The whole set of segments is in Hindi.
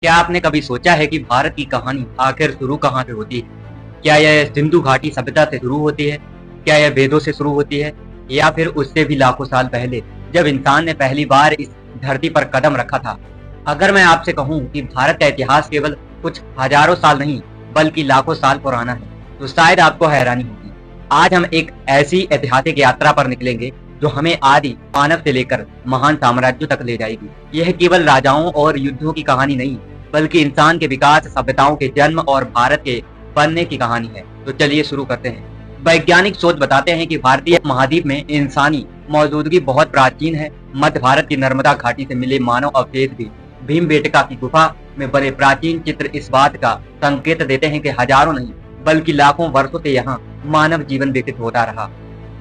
क्या आपने कभी सोचा है कि भारत की कहानी आखिर शुरू कहाँ से होती है? क्या यह सिंधु घाटी सभ्यता से शुरू होती है? क्या यह वेदों से शुरू होती है? या फिर उससे भी लाखों साल पहले, जब इंसान ने पहली बार इस धरती पर कदम रखा था? अगर मैं आपसे कहूँ कि भारत का इतिहास केवल कुछ हजारों साल नहीं, बल्कि लाखों साल पुराना है, तो शायद आपको हैरानी होगी। आज हम एक ऐसी ऐतिहासिक यात्रा पर निकलेंगे जो हमें आदि मानव से लेकर महान साम्राज्यों तक ले जाएगी। यह केवल राजाओं और युद्धों की कहानी नहीं, बल्कि इंसान के विकास, सभ्यताओं के जन्म और भारत के बनने की कहानी है। तो चलिए शुरू करते हैं। वैज्ञानिक शोध बताते हैं कि भारतीय महाद्वीप में इंसानी मौजूदगी बहुत प्राचीन है। मध्य भारत की नर्मदा घाटी से मिले मानव अवशेष भी भीमबेटका की गुफा में बने प्राचीन चित्र इस बात का संकेत देते हैं कि हजारों नहीं, बल्कि लाखों वर्षों से यहाँ मानव जीवन विकसित होता रहा।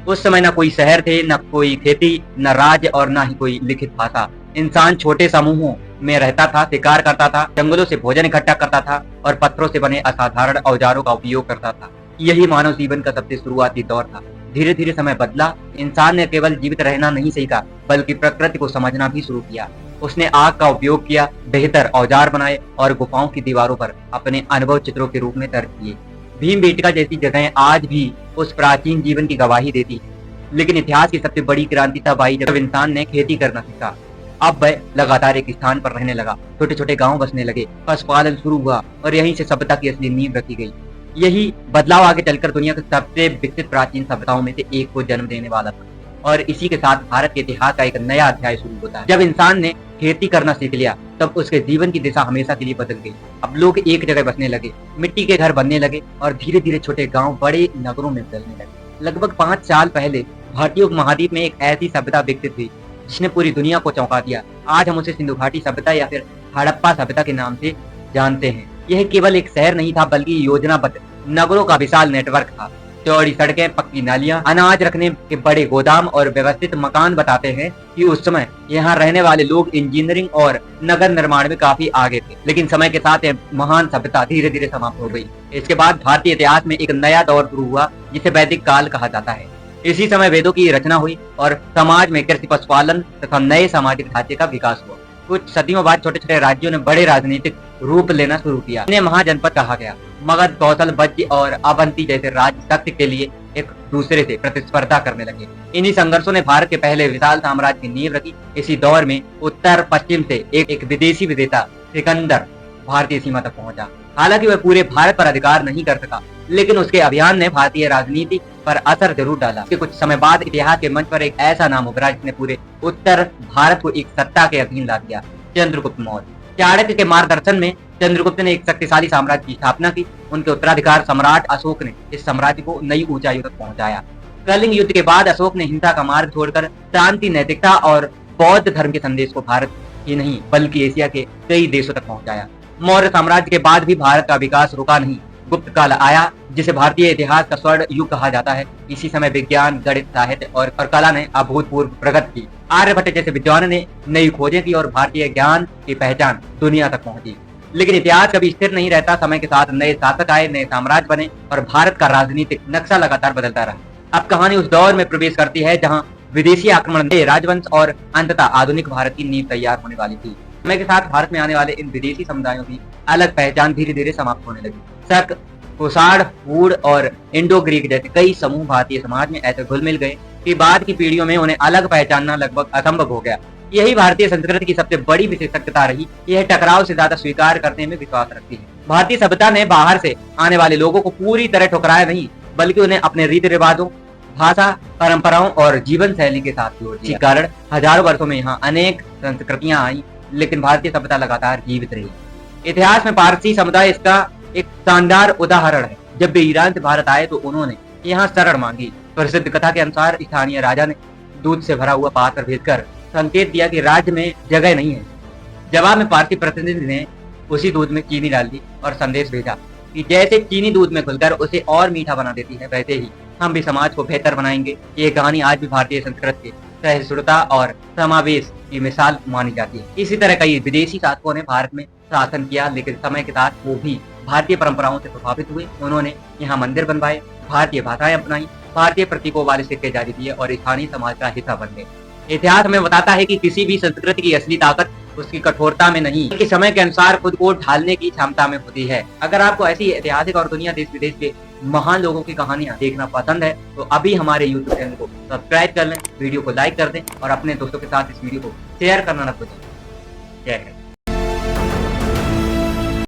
उस समय न कोई शहर थे, न कोई खेती, न राज्य और न ही कोई लिखित भाषा। इंसान छोटे समूहों में रहता था, शिकार करता था, जंगलों से भोजन इकट्ठा करता था और पत्थरों से बने असाधारण औजारों का उपयोग करता था। यही मानव जीवन का सबसे शुरुआती दौर था। धीरे धीरे समय बदला। इंसान ने केवल जीवित रहना नहीं सीखा, बल्कि प्रकृति को समझना भी शुरू किया। उसने आग का उपयोग किया, बेहतर औजार बनाए और गुफाओं की दीवारों पर अपने अनुभव चित्रों के रूप में दर्ज किए। भीमबेटका जैसी जगहें आज भी उस प्राचीन जीवन की गवाही देती है। लेकिन इतिहास की सबसे बड़ी क्रांति तब आई जब इंसान ने खेती करना सीखा। अब वह लगातार एक स्थान पर रहने लगा, छोटे छोटे गांव बसने लगे, पशुपालन शुरू हुआ और यहीं से सभ्यता की असली नींव रखी गई। यही बदलाव आगे चलकर दुनिया की सबसे विकसित प्राचीन सभ्यताओं में से एक को जन्म देने वाला था। और इसी के साथ भारत के इतिहास का एक नया अध्याय शुरू होता है। जब इंसान ने खेती करना सीख लिया, तब उसके जीवन की दिशा हमेशा के लिए बदल गई। अब लोग एक जगह बसने लगे, मिट्टी के घर बनने लगे और धीरे धीरे छोटे गांव बड़े नगरों में बदलने लगे। लगभग 5 साल पहले भारतीय उपमहाद्वीप में एक ऐसी सभ्यता विकसित हुई जिसने पूरी दुनिया को चौंका दिया। आज हम उसे सिंधु घाटी सभ्यता या फिर हड़प्पा सभ्यता के नाम से जानते हैं। यह केवल एक शहर नहीं था, बल्कि योजनाबद्ध नगरों का विशाल नेटवर्क था। चौड़ी सड़कें, पक्की नालियां, अनाज रखने के बड़े गोदाम और व्यवस्थित मकान बताते हैं कि उस समय यहाँ रहने वाले लोग इंजीनियरिंग और नगर निर्माण में काफी आगे थे। लेकिन समय के साथ यह महान सभ्यता धीरे धीरे समाप्त हो गई। इसके बाद भारतीय इतिहास में एक नया दौर शुरू हुआ जिसे वैदिक काल कहा जाता है। इसी समय वेदों की रचना हुई और समाज में कृषि, पशुपालन तथा नए सामाजिक ढांचे का विकास हुआ। कुछ सदियों बाद छोटे छोटे राज्यों ने बड़े राजनीतिक रूप लेना शुरू किया। इन्हें महाजनपद कहा गया। मगध, कौशल, वज्र और अवंती जैसे राज्य शक्ति के लिए एक दूसरे से प्रतिस्पर्धा करने लगे। इन्हीं संघर्षों ने भारत के पहले विशाल साम्राज्य की नींव रखी। इसी दौर में उत्तर पश्चिम से एक विदेशी विजेता सिकंदर भारतीय सीमा तक पहुंचा। हालांकि वह पूरे भारत पर अधिकार नहीं कर सका, लेकिन उसके अभियान ने भारतीय राजनीति पर असर जरूर डाला। इसके कुछ समय बाद इतिहास के मंच पर एक ऐसा नाम उभरा जिसने पूरे उत्तर भारत को एक सत्ता के अधीन ला दिया, चंद्रगुप्त मौर्य। चाणक्य के मार्गदर्शन में चंद्रगुप्त ने एक शक्तिशाली साम्राज्य की स्थापना की। उनके उत्तराधिकार सम्राट अशोक ने इस साम्राज्य को नई ऊंचाइयों तक पहुंचाया। कलिंग युद्ध के बाद अशोक ने हिंसा का मार्ग छोड़कर शांति, नैतिकता और बौद्ध धर्म के संदेश को भारत ही नहीं, बल्कि एशिया के कई देशों तक पहुंचाया। मौर्य साम्राज्य के बाद भी भारत का विकास रुका नहीं। गुप्त काल आया, जिसे भारतीय इतिहास का स्वर्ण युग कहा जाता है। इसी समय विज्ञान, गणित, साहित्य और कला ने अभूतपूर्व प्रगति की। आर्यभट्ट जैसे विद्वान ने नई खोजें की और भारतीय ज्ञान की पहचान दुनिया तक पहुंची। लेकिन इतिहास कभी स्थिर नहीं रहता। समय के साथ नए शासक आए, नए साम्राज्य बने और भारत का राजनीतिक नक्शा लगातार बदलता रहा। अब कहानी उस दौर में प्रवेश करती है जहाँ विदेशी आक्रमण, राजवंश और अंततः आधुनिक भारत की नींव तैयार होने वाली थी। समय के साथ भारत में आने वाले इन विदेशी समुदायों की अलग पहचान धीरे धीरे समाप्त होने लगी। शक, कुषाण, हूण और इंडो ग्रीक जैसे कई समूह भारतीय समाज में ऐसे घुल मिल गए कि बाद की पीढ़ियों में उन्हें अलग पहचानना लगभग असंभव हो गया। यही भारतीय संस्कृति की सबसे बड़ी विशेषज्ञता रही। यह टकराव से ज्यादा स्वीकार करने में विश्वास रखती है। भारतीय सभ्यता ने बाहर से आने वाले लोगों को पूरी तरह ठुकराया नहीं, बल्कि उन्हें अपने रीति रिवाजों, भाषा, परंपराओं और जीवन शैली के साथ जोड़ दिया। इसी कारण हजारों वर्षों में यहाँ अनेक संस्कृतियां आई, लेकिन भारतीय सभ्यता लगातार जीवित रही। इतिहास में पारसी समुदाय इसका एक शानदार उदाहरण है। जब वे ईरान से भारत आए तो उन्होंने यहाँ शरण मांगी। प्रसिद्ध कथा के अनुसार स्थानीय राजा ने दूध से भरा हुआ पात्र भेजकर संकेत दिया कि राज्य में जगह नहीं है। जवाब में पारसी प्रतिनिधि ने उसी दूध में चीनी डाल दी और संदेश भेजा कि जैसे चीनी दूध में घुलकर उसे और मीठा बना देती है, वैसे ही हम भी समाज को बेहतर बनाएंगे। ये कहानी आज भी भारतीय संस्कृति के सहिष्णुता और समावेश की मिसाल मानी जाती है। इसी तरह कई विदेशी शासकों ने भारत में शासन किया, लेकिन समय के साथ वो भी भारतीय परंपराओं से प्रभावित हुए। उन्होंने यहाँ मंदिर बनवाए, भारतीय भाषाएं अपनाई, भारतीय प्रतीकों वाले सिक्के जारी किए और स्थानीय समाज का हिस्सा बन गए। इतिहास हमें बताता है कि किसी भी संस्कृति की असली ताकत उसकी कठोरता में नहीं, बल्कि समय के अनुसार खुद को ढालने की क्षमता में होती है। अगर आपको ऐसी ऐतिहासिक और दुनिया देश विदेश के महान लोगों की कहानियां देखना पसंद है तो अभी हमारे YouTube चैनल को सब्सक्राइब कर लें, वीडियो को लाइक कर दें और अपने दोस्तों के साथ इस वीडियो को शेयर करना न भूलें। जय हिंद।